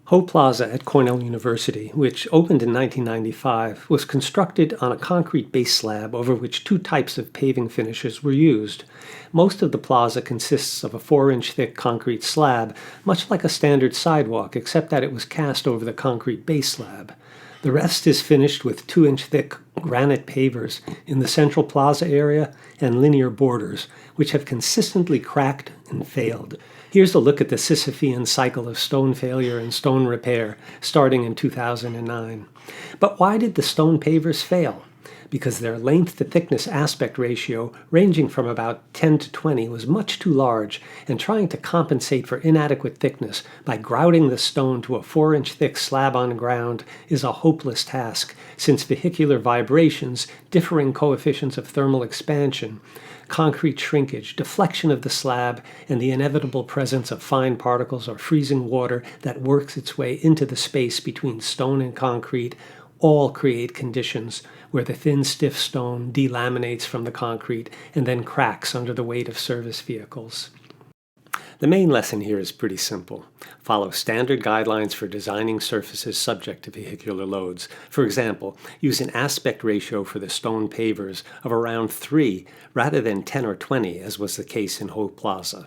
Ho Plaza at Cornell University, which opened in 1995, was constructed on a concrete base slab over which two types of paving finishes were used. Most of the plaza consists of a 4-inch thick concrete slab, much like a standard sidewalk, except that it was cast over the concrete base slab. The rest is finished with 2-inch thick granite pavers in the central plaza area and linear borders, which have consistently cracked and failed. Here's a look at the Sisyphean cycle of stone failure and stone repair, starting in 2009. But why did the stone pavers fail? Because their length to thickness aspect ratio, ranging from about 10 to 20, was much too large, and trying to compensate for inadequate thickness by grouting the stone to a 4-inch thick slab on ground is a hopeless task, since vehicular vibrations, differing coefficients of thermal expansion, concrete shrinkage, deflection of the slab, and the inevitable presence of fine particles or freezing water that works its way into the space between stone and concrete all create conditions where the thin, stiff stone delaminates from the concrete and then cracks under the weight of service vehicles. The main lesson here is pretty simple. Follow standard guidelines for designing surfaces subject to vehicular loads. For example, use an aspect ratio for the stone pavers of around 3 rather than 10 or 20, as was the case in Ho Plaza.